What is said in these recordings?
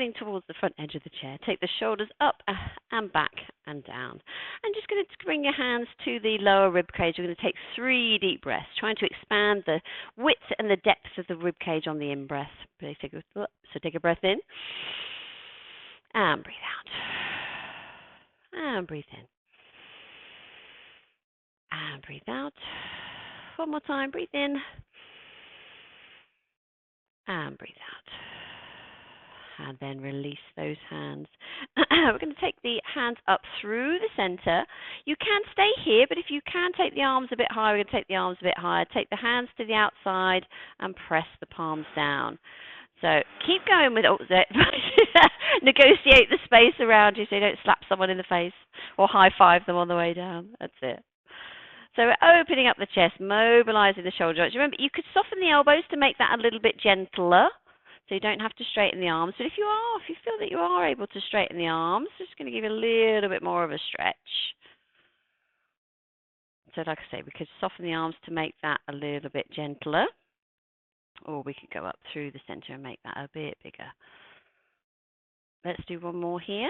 opening towards the front edge of the chair. Take the shoulders up and back and down. And just going to bring your hands to the lower rib cage. We're going to take 3 deep breaths, trying to expand the width and the depth of the rib cage on the in-breath. So take a breath in and breathe out. And breathe in. And breathe out. One more time. Breathe in. And breathe out. And then release those hands. We're going to take the hands up through the center. You can stay here, but if you can take the arms a bit higher, we're going to take the arms a bit higher. Take the hands to the outside and press the palms down. So keep going with negotiate the space around you so you don't slap someone in the face or high-five them on the way down. That's it. So we're opening up the chest, mobilizing the shoulder joints. Remember, you could soften the elbows to make that a little bit gentler, so you don't have to straighten the arms. But if you feel that you are able to straighten the arms, just going to give you a little bit more of a stretch. So like I say, we could soften the arms to make that a little bit gentler, or we could go up through the center and make that a bit bigger. Let's do one more here.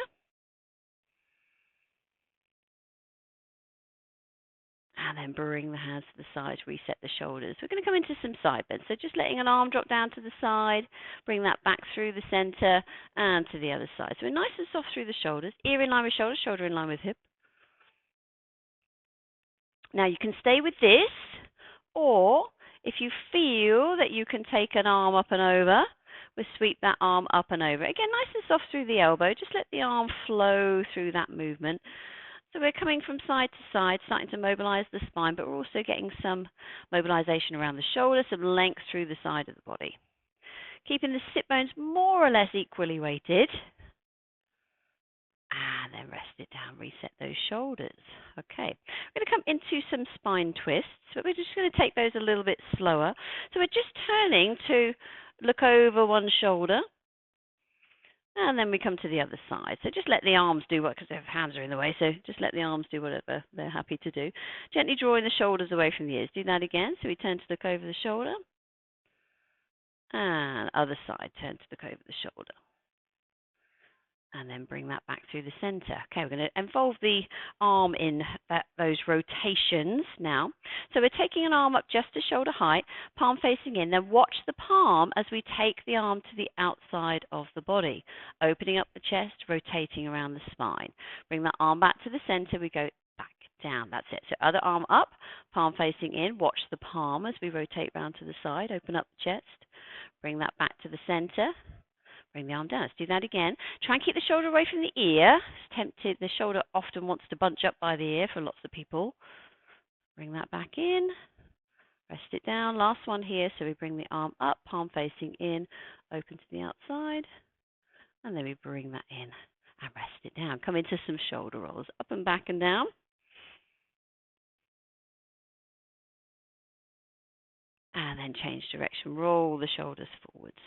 And then bring the hands to the side, reset the shoulders. We're going to come into some side bends. So just letting an arm drop down to the side, bring that back through the center and to the other side. So we're nice and soft through the shoulders, ear in line with shoulder, shoulder in line with hip. Now you can stay with this, or if you feel that you can take an arm up and over, we'll sweep that arm up and over. Again, nice and soft through the elbow. Just let the arm flow through that movement. So we're coming from side to side, starting to mobilize the spine, but we're also getting some mobilization around the shoulder, some length through the side of the body. Keeping the sit bones more or less equally weighted. And then rest it down, reset those shoulders. Okay, we're going to come into some spine twists, but we're just going to take those a little bit slower. So we're just turning to look over one shoulder. And then we come to the other side. So just let the arms do what, because their hands are in the way, so just let the arms do whatever they're happy to do. Gently drawing the shoulders away from the ears. Do that again. So we turn to look over the shoulder. And other side, turn to look over the shoulder. And then bring that back through the center. Okay, we're going to involve the arm in those rotations now. So we're taking an arm up just to shoulder height, palm facing in. Then watch the palm as we take the arm to the outside of the body, opening up the chest, rotating around the spine. Bring that arm back to the center. We go back down. That's it. So other arm up, palm facing in. Watch the palm as we rotate round to the side, open up the chest. Bring that back to the center. Bring the arm down. Let's do that again. Try and keep the shoulder away from the ear. It's tempted. The shoulder often wants to bunch up by the ear for lots of people. Bring that back in. Rest it down. Last one here. So we bring the arm up, palm facing in, open to the outside. And then we bring that in and rest it down. Come into some shoulder rolls. Up and back and down. And then change direction. Roll the shoulders forwards.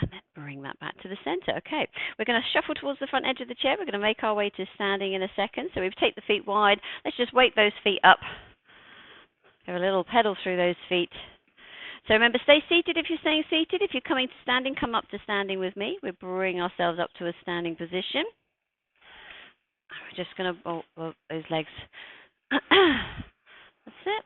And then bring that back to the center. Okay, we're going to shuffle towards the front edge of the chair. We're going to make our way to standing in a second. So we've taken the feet wide. Let's just weight those feet up. Have a little pedal through those feet. So remember, stay seated if you're staying seated. If you're coming to standing, come up to standing with me. We bring ourselves up to a standing position. We're just going to bolt those legs. That's it.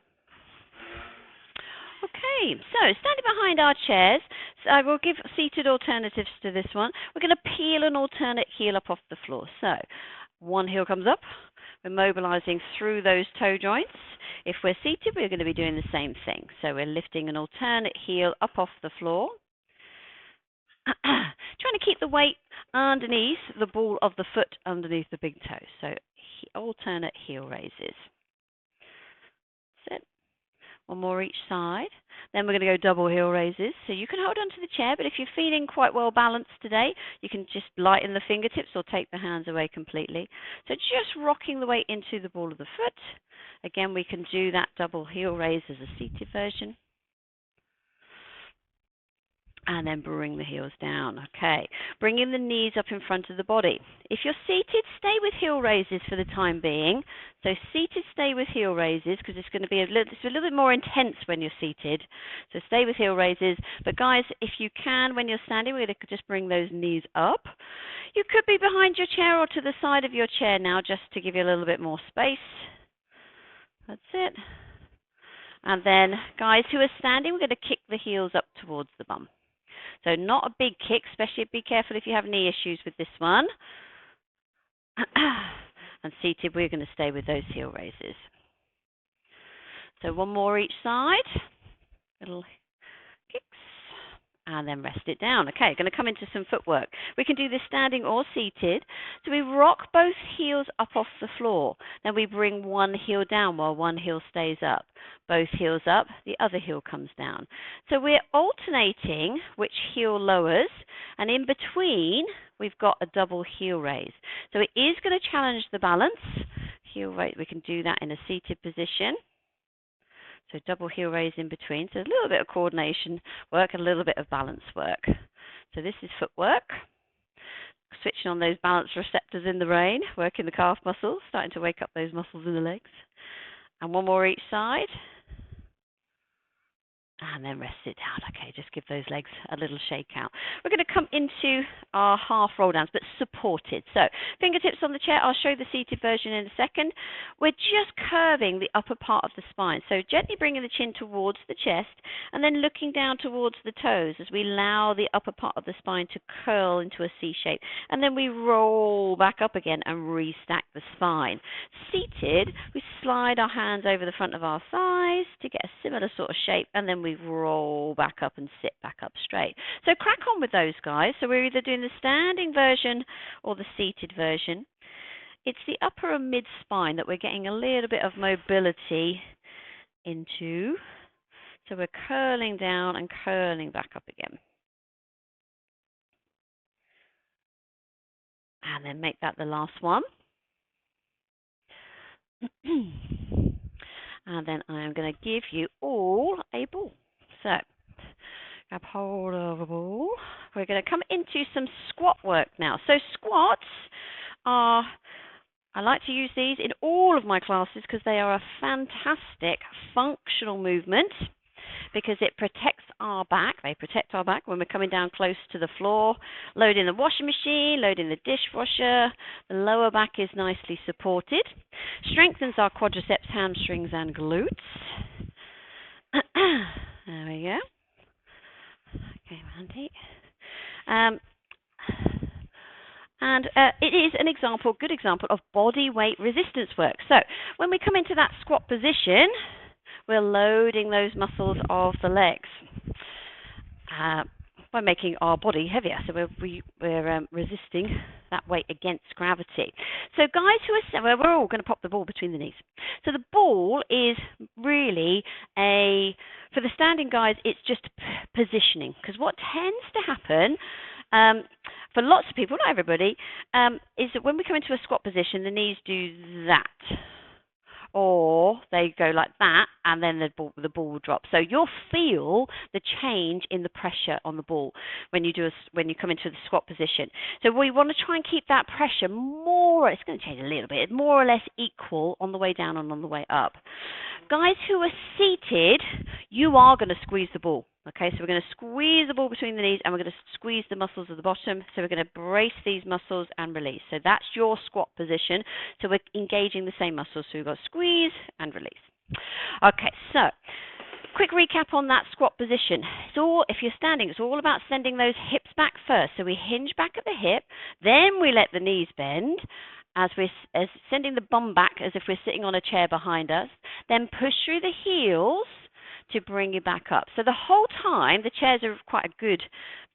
Okay, so standing behind our chairs, so I will give seated alternatives to this one. We're going to peel an alternate heel up off the floor. So one heel comes up. We're mobilizing through those toe joints. If we're seated, we're going to be doing the same thing. So we're lifting an alternate heel up off the floor. Trying to keep the weight underneath the ball of the foot underneath the big toe. So alternate heel raises. That's it. One more each side. Then we're going to go double heel raises. So you can hold onto the chair, but if you're feeling quite well balanced today, you can just lighten the fingertips or take the hands away completely. So just rocking the weight into the ball of the foot. Again, we can do that double heel raise as a seated version. And then bring the heels down. Okay, bringing the knees up in front of the body. If you're seated, stay with heel raises for the time being. So seated, stay with heel raises because it's going to be a little bit more intense when you're seated. So stay with heel raises. But guys, if you can, when you're standing, we're going to just bring those knees up. You could be behind your chair or to the side of your chair now just to give you a little bit more space. That's it. And then, guys who are standing, we're going to kick the heels up towards the bum. So not a big kick, especially be careful if you have knee issues with this one. And seated, we're going to stay with those heel raises. So one more each side. Little kicks. And then rest it down. Okay, going to come into some footwork. We can do this standing or seated. So we rock both heels up off the floor. Then we bring one heel down while one heel stays up. Both heels up, the other heel comes down. So we're alternating which heel lowers, and in between we've got a double heel raise. So it is going to challenge the balance. Heel raise, we can do that in a seated position. So double heel raise in between. So a little bit of coordination work and a little bit of balance work. So this is footwork. Switching on those balance receptors in the brain, working the calf muscles, starting to wake up those muscles in the legs. And one more each side. And then rest it down. Okay, just give those legs a little shake out. We're going to come into our half roll downs, but supported. So fingertips on the chair. I'll show the seated version in a second. We're just curving the upper part of the spine. So gently bringing the chin towards the chest and then looking down towards the toes as we allow the upper part of the spine to curl into a C shape. And then we roll back up again and restack the spine. Seated, we slide our hands over the front of our thighs to get a similar sort of shape, and then we roll back up and sit back up straight. So crack on with those, guys. So we're either doing the standing version or the seated version. It's the upper and mid spine that we're getting a little bit of mobility into. So we're curling down and curling back up again. And then make that the last one. And then I am going to give you all a ball. So, grab hold of a ball. We're going to come into some squat work now. So squats are, I like to use these in all of my classes because they are a fantastic functional movement because it protects our back. They protect our back when we're coming down close to the floor. Loading the washing machine, loading the dishwasher. The lower back is nicely supported. Strengthens our quadriceps, hamstrings, and glutes. There we go. Okay, Mandy. And it is an example, good example of body weight resistance work. So when we come into that squat position, we're loading those muscles of the legs by making our body heavier. So we're resisting that weight against gravity. So guys who are, we're all going to pop the ball between the knees. So the ball is really for the standing guys, it's just positioning. Because what tends to happen for lots of people, not everybody, is that when we come into a squat position, the knees do that. Or they go like that, and then the ball will drop. So you'll feel the change in the pressure on the ball when you come into the squat position. So we want to try and keep that pressure more. It's going to change a little bit, more or less equal on the way down and on the way up. Guys who are seated, you are going to squeeze the ball. Okay, so we're going to squeeze the ball between the knees and we're going to squeeze the muscles of the bottom. So we're going to brace these muscles and release. So that's your squat position. So we're engaging the same muscles. So we've got squeeze and release. Okay, so quick recap on that squat position. If you're standing, it's all about sending those hips back first. So we hinge back at the hip, then we let the knees bend. As sending the bum back as if we're sitting on a chair behind us, then push through the heels to bring you back up. So the whole time, the chairs are quite a good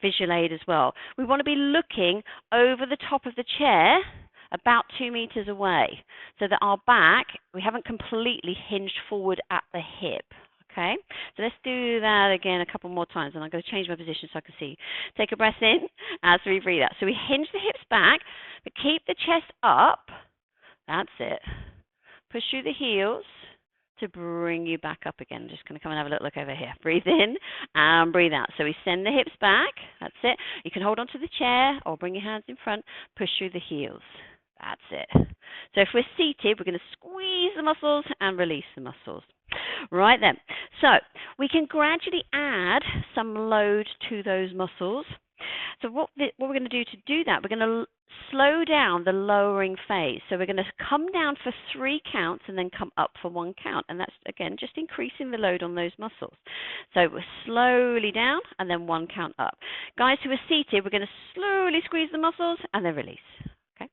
visual aid as well. We want to be looking over the top of the chair about 2 meters away so that our back, we haven't completely hinged forward at the hip. Okay, so let's do that again a couple more times, and I'm going to change my position so I can see. Take a breath in as we breathe out. So we hinge the hips back, but keep the chest up. That's it. Push through the heels to bring you back up again. Just going to come and have a little look over here. Breathe in and breathe out. So we send the hips back. That's it. You can hold onto the chair or bring your hands in front. Push through the heels. That's it. So if we're seated, we're going to squeeze the muscles and release the muscles. Right then. So we can gradually add some load to those muscles. So what we're going to do that, we're going to slow down the lowering phase. So we're going to come down for 3 counts and then come up for 1 count. And that's, again, just increasing the load on those muscles. So we're slowly down and then 1 count up. Guys who are seated, we're going to slowly squeeze the muscles and then release. Okay,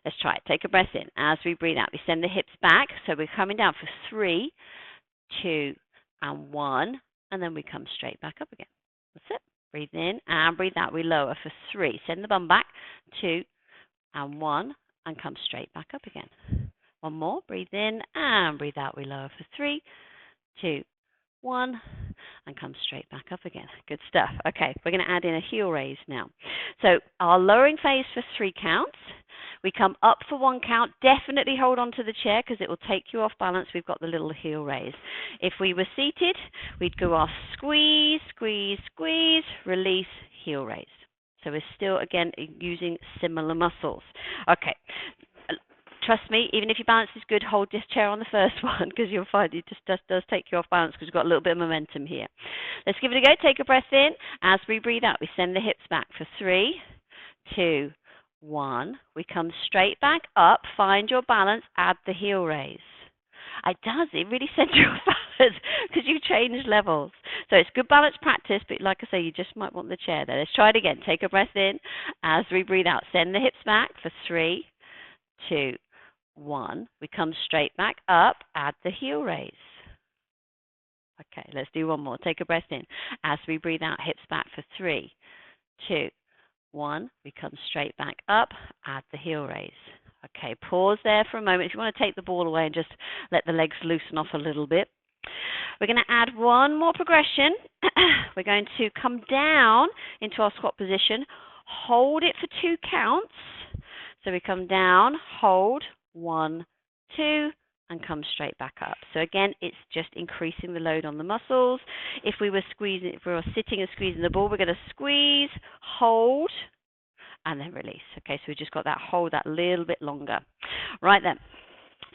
let's try it. Take a breath in. As we breathe out, we send the hips back. So we're coming down for 3, 2, and 1. And then we come straight back up again. That's it. Breathe in and breathe out. We lower for 3. Send the bum back. 2 and 1 and come straight back up again. One more. Breathe in and breathe out. We lower for 3, 2, 1 and come straight back up again. Good stuff. Okay, we're going to add in a heel raise now. So our lowering phase for 3 counts. We come up for 1 count. Definitely hold on to the chair because it will take you off balance. We've got the little heel raise. If we were seated, we'd go off squeeze, squeeze, squeeze, release, heel raise. So we're still, again, using similar muscles. Okay. Trust me, even if your balance is good, hold this chair on the first one because you'll find it just does take you off balance because we've got a little bit of momentum here. Let's give it a go. Take a breath in. As we breathe out, we send the hips back for 3, 2, 1. We come straight back up. Find your balance. Add the heel raise. It really sends you off balance because you change levels. So it's good balance practice, but like I say, you just might want the chair there. Let's try it again. Take a breath in. As we breathe out, send the hips back for 3, 2, 1. We come straight back up. Add the heel raise. Okay, let's do one more. Take a breath in. As we breathe out, hips back for 3, 2, 1. We come straight back up. Add the heel raise. Okay, pause there for a moment. If you want to take the ball away and just let the legs loosen off a little bit. We're going to add one more progression. We're going to come down into our squat position. Hold it for 2 counts. So we come down, hold, 1, 2, and come straight back up. So again, it's just increasing the load on the muscles. If we were sitting and squeezing the ball, we're going to squeeze, hold, and then release. Okay, so we just got that hold that little bit longer. Right then,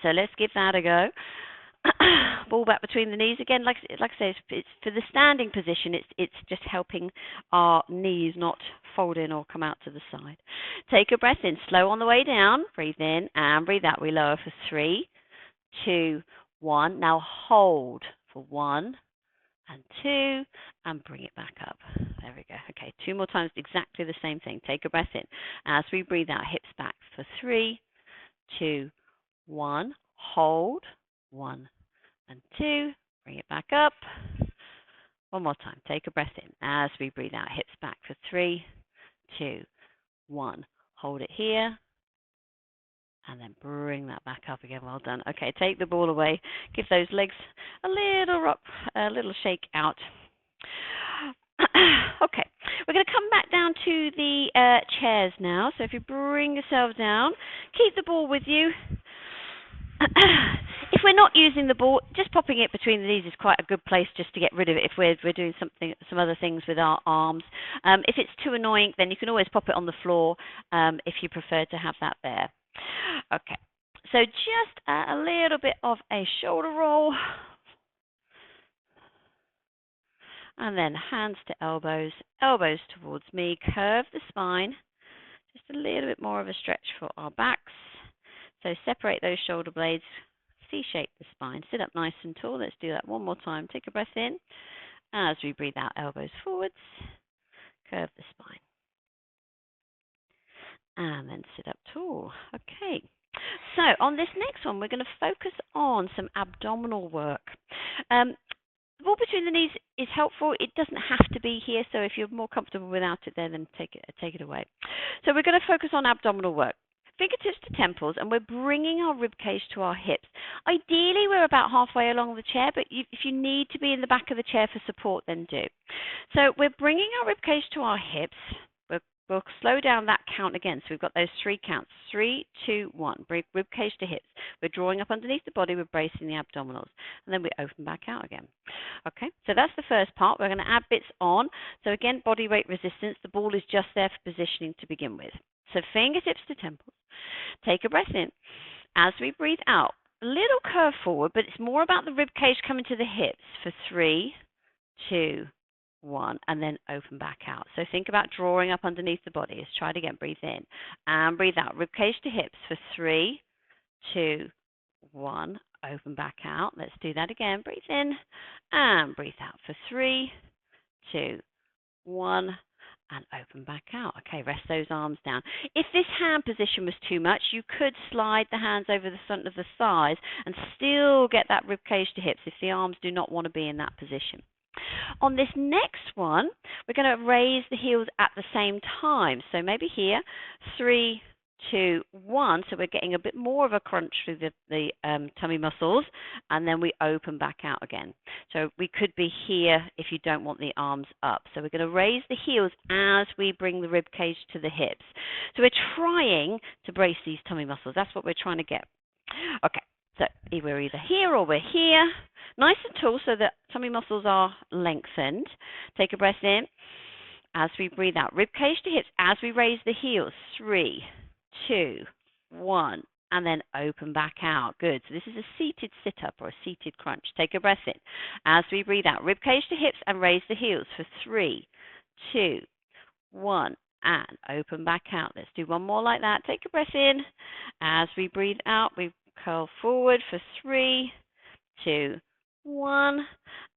so let's give that a go. Ball back between the knees again. Like I say, it's for the standing position. It's just helping our knees not fold in or come out to the side. Take a breath in, slow on the way down. Breathe in and breathe out. We lower for 3, 2, 1. Now hold for 1 and 2, and bring it back up. There we go. Okay, 2 more times, exactly the same thing. Take a breath in. As we breathe out, hips back for 3, 2, 1. Hold, 1 and 2. Bring it back up. One more time. Take a breath in. As we breathe out, hips back for 3, 2, 1. Hold it here. And then bring that back up again. Well done. Okay, take the ball away. Give those legs a little rock, a little shake out. Okay, we're going to come back down to the chairs now. So if you bring yourself down, keep the ball with you. If we're not using the ball, just popping it between the knees is quite a good place just to get rid of it if we're doing some other things with our arms. If it's too annoying, then you can always pop it on the floor if you prefer to have that there. Okay, so just a little bit of a shoulder roll. And then hands to elbows, elbows towards me. Curve the spine. Just a little bit more of a stretch for our backs. So separate those shoulder blades. C-shape the spine. Sit up nice and tall. Let's do that one more time. Take a breath in. As we breathe out, elbows forwards. Curve the spine. And then sit up tall. Okay. So on this next one, we're going to focus on some abdominal work. The ball between the knees is helpful. It doesn't have to be here, so if you're more comfortable without it there, then take it away. So we're going to focus on abdominal work. Fingertips to temples, and we're bringing our rib cage to our hips. Ideally, we're about halfway along the chair, but if you need to be in the back of the chair for support, then do. So we're bringing our rib cage to our hips. We're we'll slow down that count again. So we've got those 3 counts. 3, 2, 1. Bring rib cage to hips. We're drawing up underneath the body. We're bracing the abdominals. And then we open back out again. Okay, so that's the first part. We're going to add bits on. So again, body weight resistance. The ball is just there for positioning to begin with. So fingertips to temples. Take a breath in. As we breathe out, a little curve forward, but it's more about the rib cage coming to the hips for 3, 2, 1, and then open back out. So think about drawing up underneath the body. Let's try it again. Breathe in and breathe out. Rib cage to hips for 3, 2, 1. Open back out. Let's do that again. Breathe in and breathe out for 3, 2, 1. And open back out. Okay, rest those arms down. If this hand position was too much, you could slide the hands over the front of the thighs and still get that rib cage to hips if the arms do not want to be in that position. On this next one, we're going to raise the heels at the same time. So maybe here, 3, 2, 1. So we're getting a bit more of a crunch through the tummy muscles, and then we open back out again. So we could be here if you don't want the arms up. So we're going to raise the heels as we bring the rib cage to the hips. So we're trying to brace these tummy muscles. That's what we're trying to get. Okay, so we're either here or we're here. Nice and tall so that tummy muscles are lengthened. Take a breath in. As we breathe out, rib cage to hips as we raise the heels. 3, 2, 1, and then open back out. Good. So this is a seated sit-up or a seated crunch. Take a breath in. As we breathe out, rib cage to hips and raise the heels for 3, 2, 1, and open back out. Let's do one more like that. Take a breath in. As we breathe out, we curl forward for 3, 2, 1,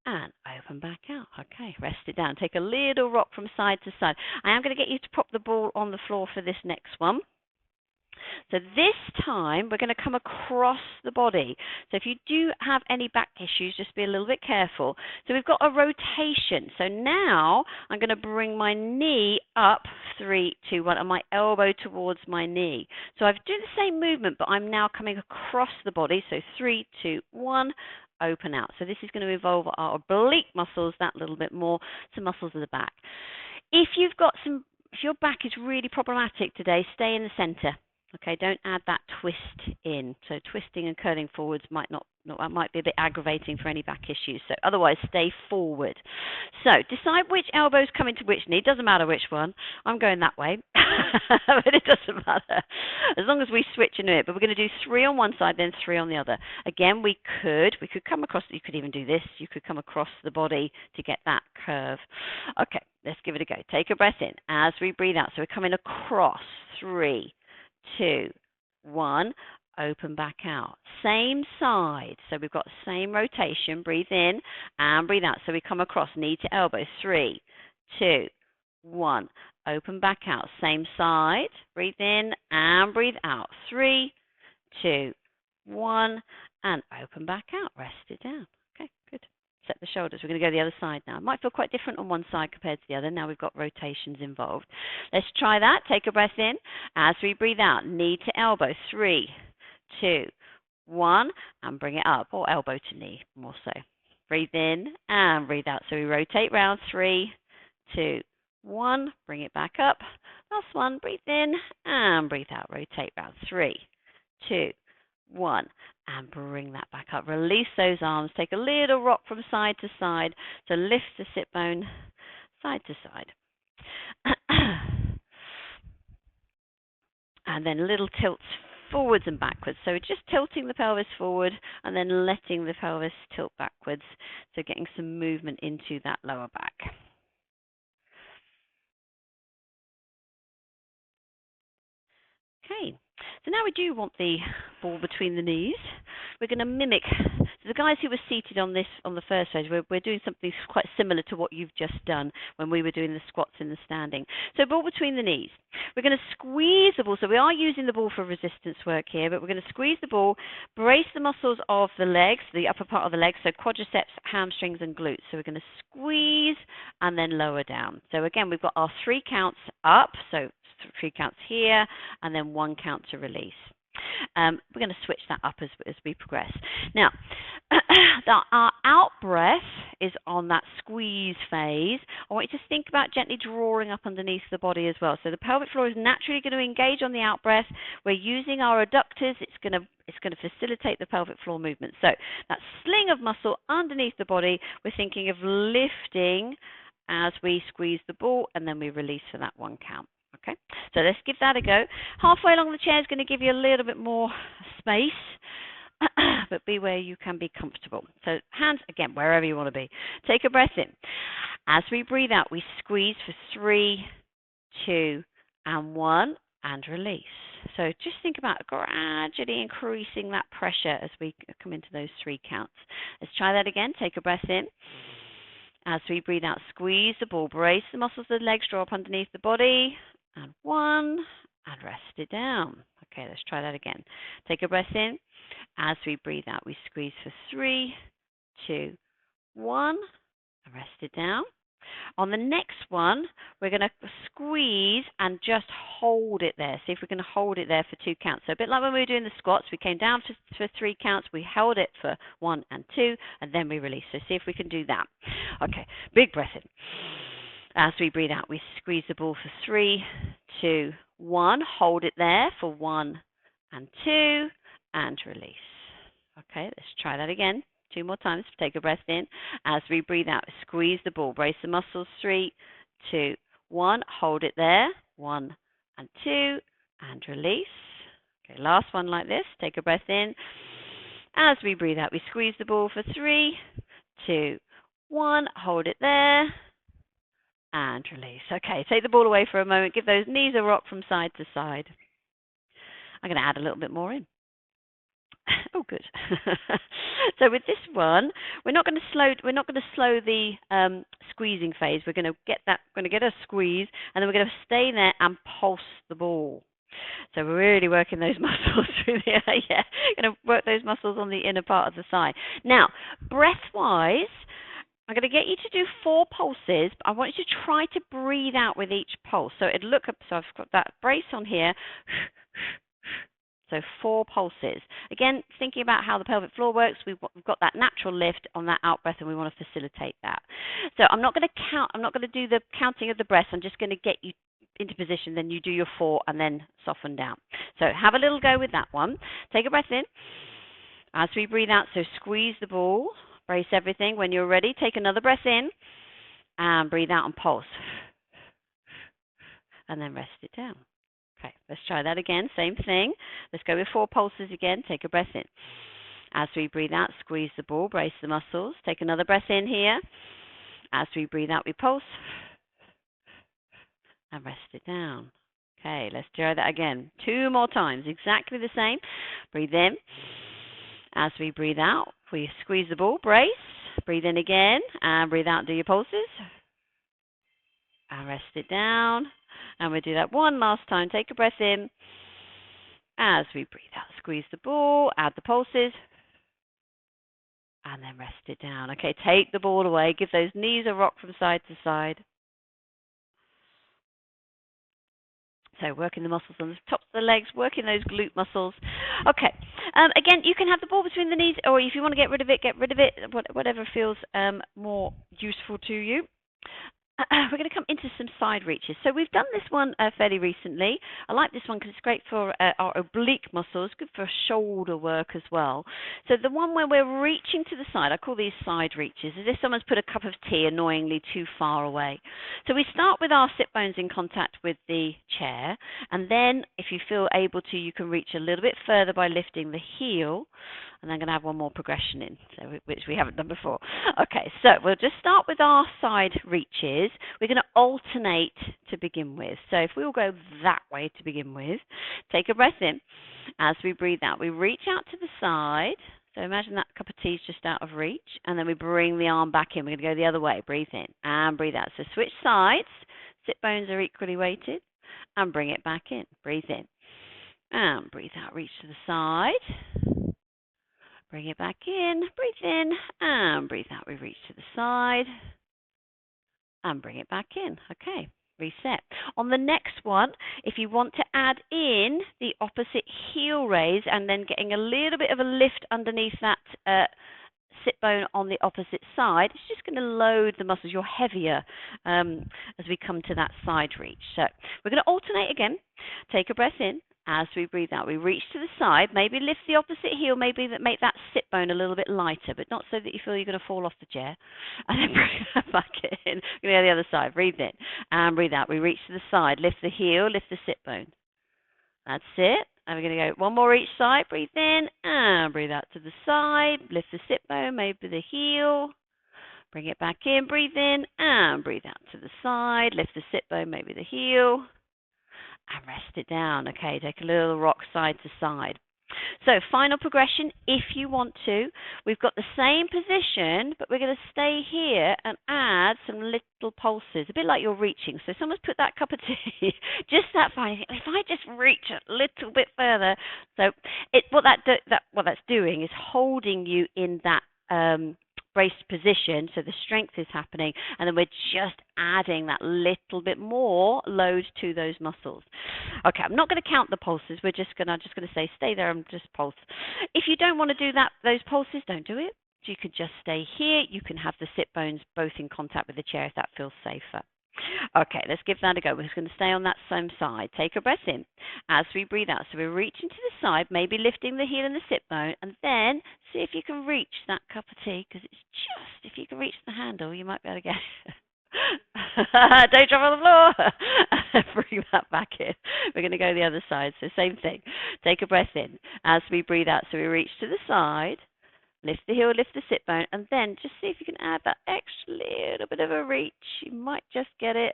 and open back out. Okay, rest it down. Take a little rock from side to side. I am going to get you to pop the ball on the floor for this next one. So this time, we're going to come across the body. So if you do have any back issues, just be a little bit careful. So we've got a rotation. So now I'm going to bring my knee up, 3, 2, 1, and my elbow towards my knee. So I've done the same movement, but I'm now coming across the body. So 3, 2, 1, open out. So this is going to involve our oblique muscles that little bit more, some muscles of the back. If your back is really problematic today, stay in the center. Okay, don't add that twist in. So twisting and curling forwards might be a bit aggravating for any back issues. So otherwise, stay forward. So decide which elbows come into which knee. Doesn't matter which one. I'm going that way, but it doesn't matter as long as we switch into it. But we're going to do 3 on one side, then 3 on the other. Again, we could come across. You could even do this. You could come across the body to get that curve. Okay, let's give it a go. Take a breath in as we breathe out. So we're coming across. 3, 2, 1, open back out. Same side. So we've got same rotation. Breathe in and breathe out. So we come across knee to elbow. 3, 2, 1, open back out. Same side. Breathe in and breathe out. 3, 2, 1, and open back out. Rest it down. Okay, good. Set the shoulders. We're going to go the other side now. It might feel quite different on one side compared to the other. Now we've got rotations involved. Let's try that. Take a breath in. As we breathe out, knee to elbow. 3, 2, 1, and bring it up, or elbow to knee, more so. Breathe in and breathe out. So we rotate round. 3, 2, 1, bring it back up. Last one. Breathe in and breathe out. Rotate round. 3, 2, 1, and bring that back up. Release those arms. Take a little rock from side to side. So lift the sit bone side to side. And then little tilts forwards and backwards. So just tilting the pelvis forward and then letting the pelvis tilt backwards. So getting some movement into that lower back. Okay, so now we do want the ball between the knees. We're going to mimic the guys who were seated on the first page. We're doing something quite similar to what you've just done when we were doing the squats in the standing. So ball between the knees. We're going to squeeze the ball. So we are using the ball for resistance work here, but we're going to squeeze the ball, brace the muscles of the legs, the upper part of the legs, so quadriceps, hamstrings, and glutes. So we're going to squeeze and then lower down. So again, we've got our 3 counts up. So 3 counts here, and then 1 count to release. We're going to switch that up as we progress. Now, our out breath is on that squeeze phase, I want you to think about gently drawing up underneath the body as well. So the pelvic floor is naturally going to engage on the out breath. We're using our adductors. It's going to facilitate the pelvic floor movement. So that sling of muscle underneath the body, we're thinking of lifting as we squeeze the ball, and then we release for that 1 count. Okay, so let's give that a go. Halfway along the chair is going to give you a little bit more space, but be where you can be comfortable. So hands, again, wherever you want to be. Take a breath in. As we breathe out, we squeeze for 3, 2, and 1, and release. So just think about gradually increasing that pressure as we come into those 3 counts. Let's try that again. Take a breath in. As we breathe out, squeeze the ball, brace the muscles of the legs, draw up underneath the body, and 1, and rest it down. Okay, let's try that again. Take a breath in. As we breathe out, we squeeze for 3, 2, 1, and rest it down. On the next one, we're going to squeeze and just hold it there. See if we can hold it there for 2 counts. So a bit like when we were doing the squats, we came down for 3 counts, we held it for 1 and 2, and then we release. So see if we can do that. Okay, big breath in. As we breathe out, we squeeze the ball for 3, 2, 1. Hold it there for 1 and 2, and release. Okay, let's try that again. 2 more times. Take a breath in. As we breathe out, squeeze the ball. Brace the muscles. 3, 2, 1. Hold it there. 1 and 2. And release. Okay, last one like this. Take a breath in. As we breathe out, we squeeze the ball for 3, 2, 1. Hold it there. And release. Okay, take the ball away for a moment. Give those knees a rock from side to side. I'm going to add a little bit more in. Oh, good. So with this one, we're not going to slow the squeezing phase. We're going to get a squeeze, and then we're going to stay there and pulse the ball. So we're really working those muscles through the going to work those muscles on the inner part of the thigh. Now, breath-wise, I'm going to get you to do 4 pulses, but I want you to try to breathe out with each pulse. So it'll look up. So I've got that brace on here. So 4 pulses. Again, thinking about how the pelvic floor works, we've got that natural lift on that out breath, and we want to facilitate that. So I'm not going to count. I'm not going to do the counting of the breath. I'm just going to get you into position. Then you do your 4, and then soften down. So have a little go with that one. Take a breath in. As we breathe out, so squeeze the ball. Brace everything. When you're ready, take another breath in, and breathe out and pulse. And then rest it down. Okay, let's try that again. Same thing. Let's go with 4 pulses again. Take a breath in. As we breathe out, squeeze the ball, brace the muscles. Take another breath in here. As we breathe out, we pulse. And rest it down. Okay, let's try that again. 2 more times. Exactly the same. Breathe in. As we breathe out, we squeeze the ball, brace. Breathe in again. And breathe out, do your pulses. And rest it down. And we'll do that one last time. Take a breath in. As we breathe out, squeeze the ball, add the pulses, and then rest it down. Okay, take the ball away. Give those knees a rock from side to side. So working the muscles on the tops of the legs, working those glute muscles. Okay, again, you can have the ball between the knees, or if you want to get rid of it, whatever feels more useful to you. We're going to come into some side reaches. So we've done this one fairly recently. I like this one because it's great for our oblique muscles, good for shoulder work as well. So the one where we're reaching to the side, I call these side reaches, as if someone's put a cup of tea annoyingly too far away. So we start with our sit bones in contact with the chair, and then if you feel able to, you can reach a little bit further by lifting the heel. And I'm going to have one more progression in, which we haven't done before. Okay, so we'll just start with our side reaches. We're going to alternate to begin with. So if we all go that way to begin with, take a breath in. As we breathe out, we reach out to the side. So imagine that cup of tea is just out of reach. And then we bring the arm back in. We're going to go the other way. Breathe in and breathe out. So switch sides. Sit bones are equally weighted. And bring it back in. Breathe in. And breathe out. Reach to the side. Bring it back in, breathe in, and breathe out. We reach to the side, and bring it back in. Okay, reset. On the next one, if you want to add in the opposite heel raise, and then getting a little bit of a lift underneath that sit bone on the opposite side, it's just going to load the muscles. You're heavier as we come to that side reach. So we're going to alternate again. Take a breath in. As we breathe out, we reach to the side, maybe lift the opposite heel, maybe make that sit bone a little bit lighter, but not so that you feel you're going to fall off the chair. And then bring that back in. We're going to go the other side. Breathe in and breathe out. We reach to the side, lift the heel, lift the sit bone. That's it. And we're going to go one more each side. Breathe in and breathe out to the side. Lift the sit bone, maybe the heel. Bring it back in. Breathe in and breathe out to the side. Lift the sit bone, maybe the heel. And rest it down. Okay, take a little rock side to side. So final progression, if you want to. We've got the same position, but we're going to stay here and add some little pulses, a bit like you're reaching. So someone's put that cup of tea, just that fine. If I just reach a little bit further. So what that's doing is holding you in that braced position, so the strength is happening, and then we're just adding that little bit more load to those muscles. Okay, I'm not going to count the pulses. I'm just going to say stay there and just pulse. If you don't want to do that, those pulses, don't do it. You could just stay here. You can have the sit bones both in contact with the chair if that feels safer. Okay, let's give that a go. We're just going to stay on that same side. Take a breath in as we breathe out. So we're reaching to the side, maybe lifting the heel and the sit bone, and then see if you can reach that cup of tea, because it's just, if you can reach the handle, you might be able to get it. Don't drop on the floor. Bring that back in. We're going to go the other side. So same thing. Take a breath in as we breathe out. So we reach to the side. Lift the heel, lift the sit bone, and then just see if you can add that extra little bit of a reach. You might just get it.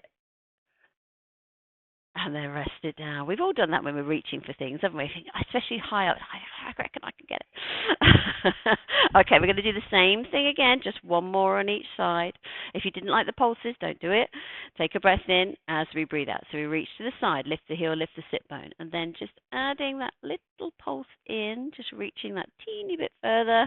And then rest it down. We've all done that when we're reaching for things, haven't we? Especially high up. I reckon I can get it. Okay, we're going to do the same thing again, just one more on each side. If you didn't like the pulses, don't do it. Take a breath in as we breathe out. So we reach to the side, lift the heel, lift the sit bone, and then just adding that little pulse in, just reaching that teeny bit further.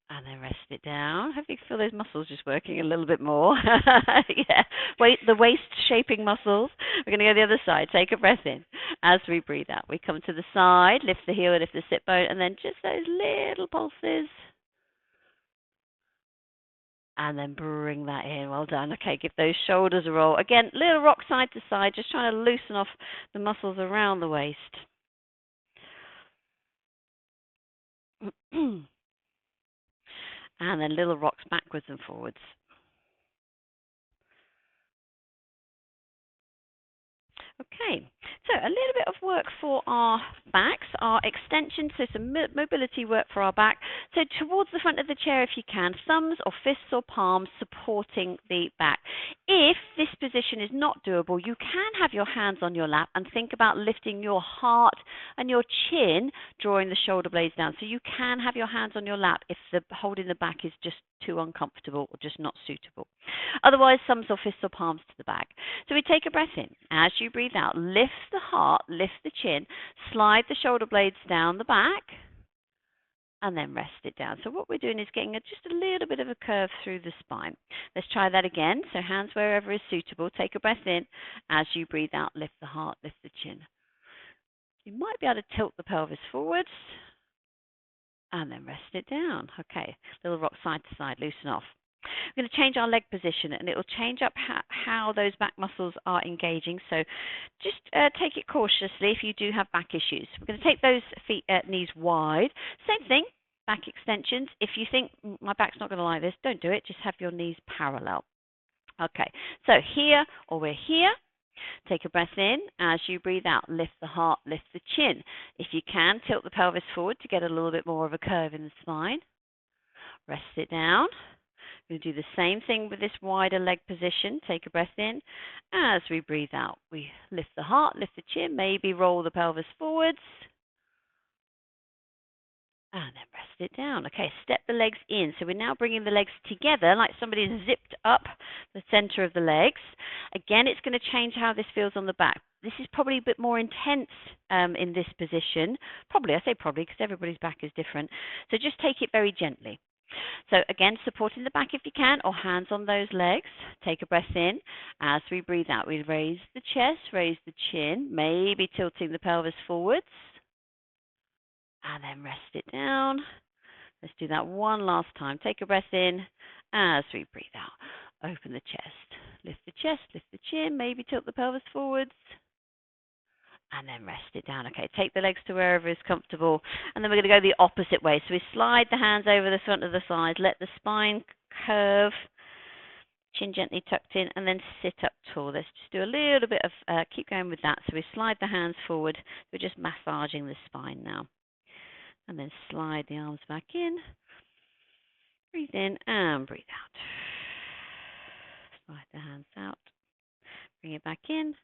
And then rest it down. Hope you feel those muscles just working a little bit more. Yeah, the waist shaping muscles. We're going to go the other side. Take a breath in as we breathe out. We come to the side, lift the heel, lift the sit bone, and then just those little pulses. And then bring that in. Well done. Okay, give those shoulders a roll. Again, little rock side to side, just trying to loosen off the muscles around the waist. And then little rocks backwards and forwards. Okay, so a little bit of work for our backs, our extension, so some mobility work for our back. So towards the front of the chair if you can, thumbs or fists or palms supporting the back. If this position is not doable, you can have your hands on your lap and think about lifting your heart and your chin, drawing the shoulder blades down. So you can have your hands on your lap if holding the back is just too uncomfortable or just not suitable. Otherwise, thumbs or fists or palms to the back. So we take a breath in. As you breathe out, lift the heart, lift the chin, slide the shoulder blades down the back, and then rest it down. So what we're doing is getting just a little bit of a curve through the spine. Let's try that again. So hands wherever is suitable. Take a breath in. As you breathe out, lift the heart, lift the chin. You might be able to tilt the pelvis forwards, and then rest it down. Okay, little rock side to side, loosen off. We're going to change our leg position, and it will change up how those back muscles are engaging. So just take it cautiously if you do have back issues. We're going to take those knees wide. Same thing, back extensions. If you think my back's not going to like this, don't do it. Just have your knees parallel. Okay, so here or we're here. Take a breath in. As you breathe out, lift the heart, lift the chin. If you can, tilt the pelvis forward to get a little bit more of a curve in the spine. Rest it down. We're going to do the same thing with this wider leg position. Take a breath in. As we breathe out, we lift the heart, lift the chin, maybe roll the pelvis forwards. And then rest it down. Okay, step the legs in. So we're now bringing the legs together like somebody's zipped up the center of the legs. Again, it's going to change how this feels on the back. This is probably a bit more intense in this position. Probably, I say probably because everybody's back is different. So just take it very gently. So again, supporting the back if you can, or hands on those legs. Take a breath in. As we breathe out, we raise the chest, raise the chin, maybe tilting the pelvis forwards. And then rest it down. Let's do that one last time. Take a breath in as we breathe out. Open the chest. Lift the chest, lift the chin, maybe tilt the pelvis forwards. And then rest it down. Okay, take the legs to wherever is comfortable. And then we're going to go the opposite way. So we slide the hands over the front of the thighs. Let the spine curve. Chin gently tucked in. And then sit up tall. Let's just do a little bit of, keep going with that. So we slide the hands forward. We're just massaging the spine now. And then slide the arms back in. Breathe in and breathe out. Slide the hands out. Bring it back in.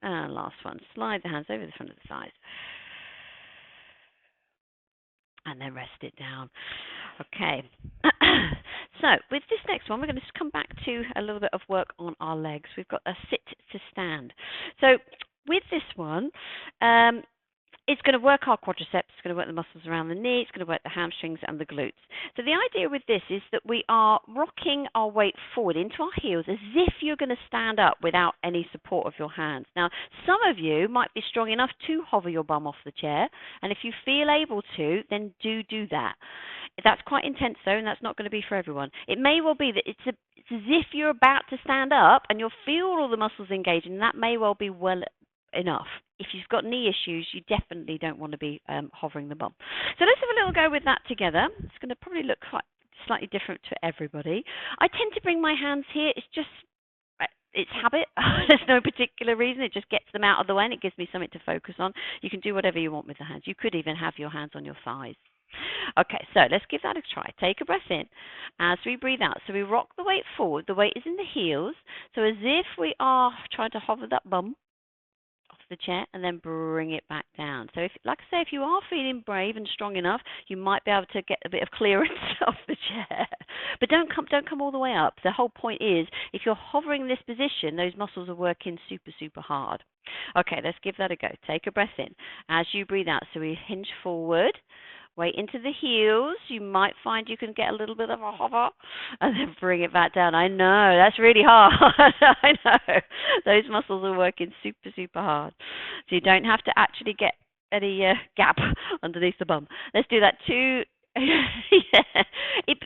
And last one. Slide the hands over the front of the thighs. And then rest it down. Okay. So with this next one, we're going to come back to a little bit of work on our legs. We've got a sit to stand. So with this one, it's going to work our quadriceps, it's going to work the muscles around the knee, it's going to work the hamstrings and the glutes. So the idea with this is that we are rocking our weight forward into our heels as if you're going to stand up without any support of your hands. Now, some of you might be strong enough to hover your bum off the chair, and if you feel able to, then do that. That's quite intense though, and that's not going to be for everyone. It may well be that it's as if you're about to stand up and you'll feel all the muscles engaging, and that may well be well enough. If you've got knee issues, you definitely don't want to be hovering the bum. So let's have a little go with that together. It's going to probably look quite slightly different to everybody. I tend to bring my hands here. It's just, it's habit. There's no particular reason. It just gets them out of the way and it gives me something to focus on. You can do whatever you want with the hands. You could even have your hands on your thighs. Okay, so let's give that a try. Take a breath in as we breathe out. So we rock the weight forward. The weight is in the heels. So as if we are trying to hover that bum off the chair and then bring it back down. So if, like I say, if you are feeling brave and strong enough, you might be able to get a bit of clearance off the chair. But don't come all the way up. The whole point is, if you're hovering in this position, those muscles are working super hard. Okay, let's give that a go. Take a breath in as you breathe out. So we hinge forward. Weight into the heels. You might find you can get a little bit of a hover and then bring it back down. I know, that's really hard. I know. Those muscles are working super hard. So you don't have to actually get any gap underneath the bum. Let's do that too. Yeah.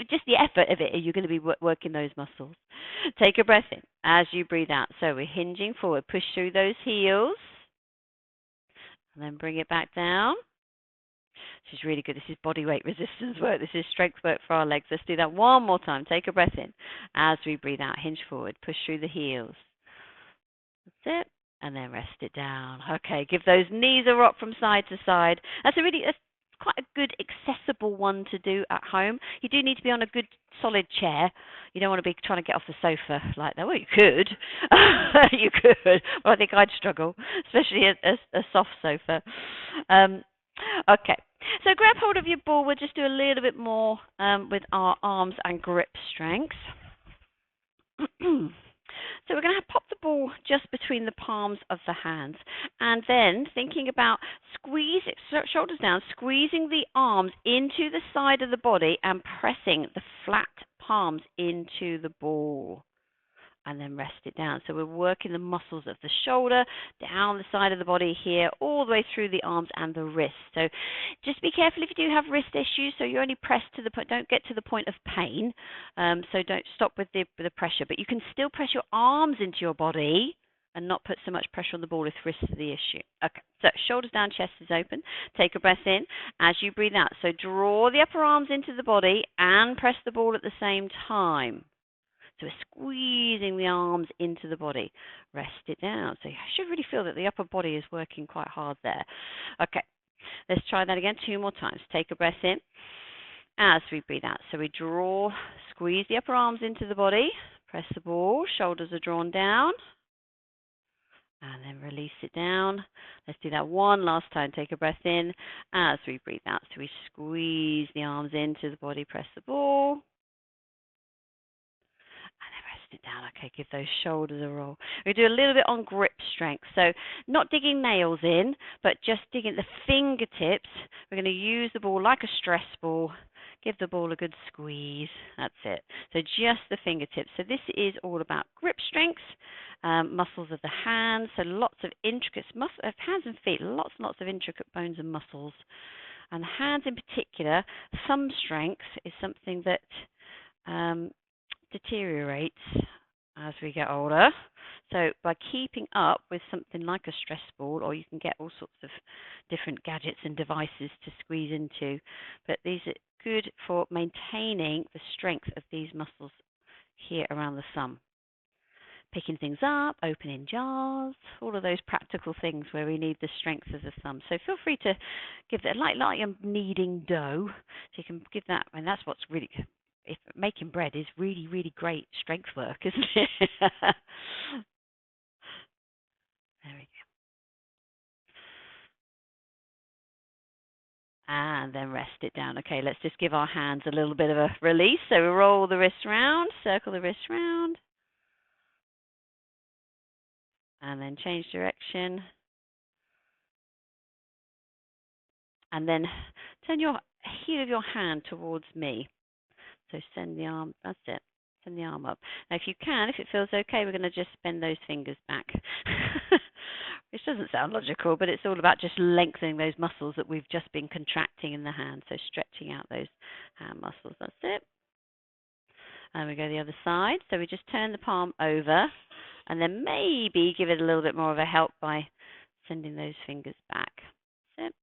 Just the effort of it, you're going to be working those muscles. Take a breath in as you breathe out. So we're hinging forward. Push through those heels. And then bring it back down. This is really good. This is body weight resistance work. This is strength work for our legs. Let's do that one more time. Take a breath in as we breathe out. Hinge forward. Push through the heels. That's it. And then rest it down. Okay, give those knees a rock from side to side. That's quite a good accessible one to do at home. You do need to be on a good solid chair. You don't want to be trying to get off the sofa like that. Well, you could. You could. But I think I'd struggle, especially a soft sofa. Okay, so grab hold of your ball. We'll just do a little bit more with our arms and grip strength. So we're going to pop the ball just between the palms of the hands, and then thinking about shoulders down, squeezing the arms into the side of the body and pressing the flat palms into the ball. And then rest it down. So we're working the muscles of the shoulder, down the side of the body here, all the way through the arms and the wrists. So just be careful if you do have wrist issues. So you only press to the point, don't get to the point of pain. So don't stop with the pressure. But you can still press your arms into your body and not put so much pressure on the ball if wrists are the issue. Okay, so shoulders down, chest is open. Take a breath in as you breathe out. So draw the upper arms into the body and press the ball at the same time. So we're squeezing the arms into the body. Rest it down. So you should really feel that the upper body is working quite hard there. Okay, let's try that again 2 more times. Take a breath in as we breathe out. So we squeeze the upper arms into the body. Press the ball. Shoulders are drawn down. And then release it down. Let's do that one last time. Take a breath in as we breathe out. So we squeeze the arms into the body. Press the ball. It down. Okay, give those shoulders a roll. We do a little bit on grip strength. So not digging nails in, but just digging the fingertips. We're going to use the ball like a stress ball. Give the ball a good squeeze. That's it. So just the fingertips. So this is all about grip strength, muscles of the hands. So lots of intricate muscles of hands and feet. Lots and lots of intricate bones and muscles. And the hands in particular, thumb strength is something that deteriorates as we get older. So by keeping up with something like a stress ball, or you can get all sorts of different gadgets and devices to squeeze into, but these are good for maintaining the strength of these muscles here around the thumb. Picking things up, opening jars, all of those practical things where we need the strength of the thumb. So feel free to give that, like you're kneading dough, so you can give that, and that's what's really, if making bread is really, really great strength work, isn't it? There we go. And then rest it down. Okay, let's just give our hands a little bit of a release. So we roll the wrists round, circle the wrists round, and then change direction. And then turn your heel of your hand towards me. So send the arm, that's it. Send the arm up. Now if you can, if it feels okay, we're going to just bend those fingers back. Which doesn't sound logical, but it's all about just lengthening those muscles that we've just been contracting in the hand. So stretching out those hand muscles, that's it. And we go the other side. So we just turn the palm over and then maybe give it a little bit more of a help by sending those fingers back. That's it.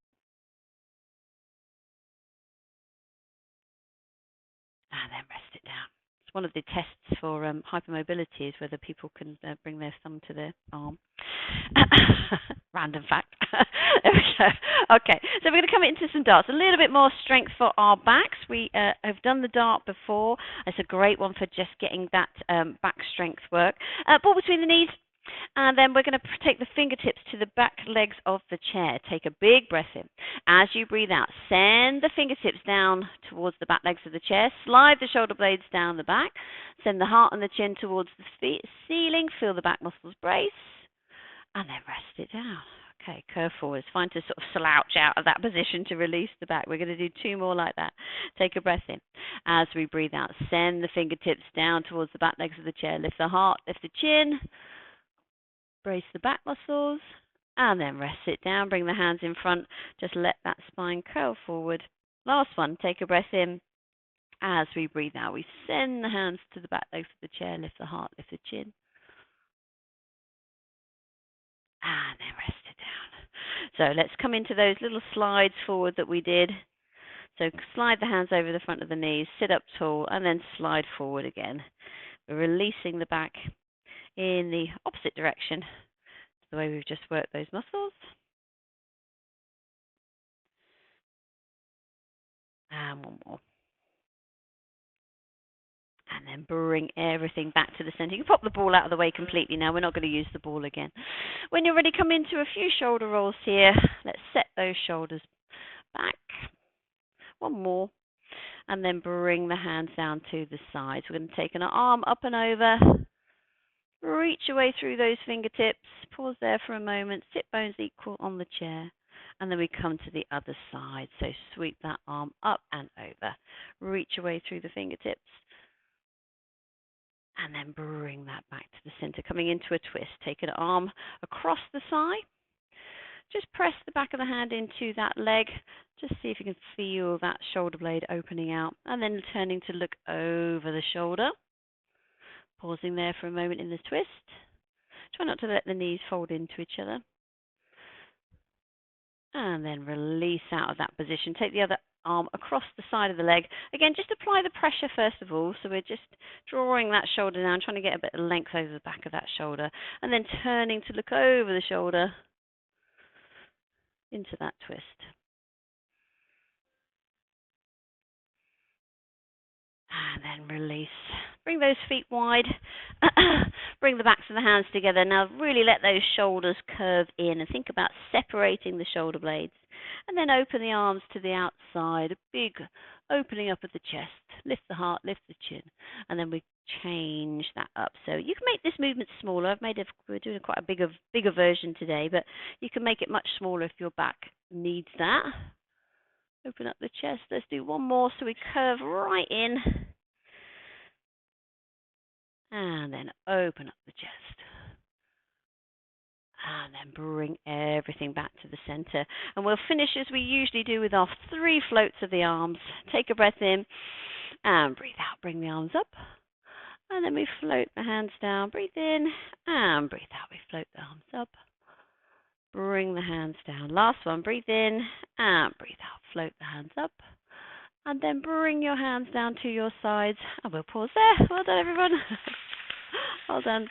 And then rest it down. It's one of the tests for hypermobility is whether people can bring their thumb to their arm. Random fact. There we go. Okay, so we're going to come into some darts. A little bit more strength for our backs. We have done the dart before. It's a great one for just getting that back strength work. Ball between the knees. And then we're going to take the fingertips to the back legs of the chair. Take a big breath in. As you breathe out, send the fingertips down towards the back legs of the chair. Slide the shoulder blades down the back. Send the heart and the chin towards the ceiling. Feel the back muscles brace. And then rest it down. Okay, curve forward. It's fine to sort of slouch out of that position to release the back. We're going to do 2 more like that. Take a breath in. As we breathe out, send the fingertips down towards the back legs of the chair. Lift the heart, lift the chin. Brace the back muscles, and then rest it down. Bring the hands in front. Just let that spine curl forward. Last one, take a breath in. As we breathe out, we send the hands to the back legs of the chair. Lift the heart, lift the chin. And then rest it down. So let's come into those little slides forward that we did. So slide the hands over the front of the knees, sit up tall, and then slide forward again. We're releasing the back in the opposite direction to the way we've just worked those muscles. And one more. And then bring everything back to the center. You can pop the ball out of the way completely now. We're not going to use the ball again. When you're ready, come into a few shoulder rolls here. Let's set those shoulders back. One more. And then bring the hands down to the sides. We're going to take an arm up and over. Reach away through those fingertips. Pause there for a moment. Sit bones equal on the chair. And then we come to the other side. So sweep that arm up and over. Reach away through the fingertips. And then bring that back to the center, coming into a twist. Take an arm across the thigh. Just press the back of the hand into that leg. Just see if you can feel that shoulder blade opening out. And then turning to look over the shoulder. Pausing there for a moment in the twist. Try not to let the knees fold into each other. And then release out of that position. Take the other arm across the side of the leg. Again, just apply the pressure first of all. So we're just drawing that shoulder down, trying to get a bit of length over the back of that shoulder. And then turning to look over the shoulder into that twist. And then release. Bring those feet wide. Bring the backs of the hands together. Now really let those shoulders curve in and think about separating the shoulder blades. And then open the arms to the outside. A big opening up of the chest. Lift the heart, lift the chin. And then we change that up. So you can make this movement smaller. We're doing quite a bigger version today, but you can make it much smaller if your back needs that. Open up the chest. Let's do one more so we curve right in. And then open up the chest. And then bring everything back to the center. And we'll finish as we usually do with our 3 floats of the arms. Take a breath in and breathe out. Bring the arms up. And then we float the hands down. Breathe in and breathe out. We float the arms up. Bring the hands down. Last one. Breathe in and breathe out. Float the hands up. And then bring your hands down to your sides. And we'll pause there. Well done, everyone. Well done.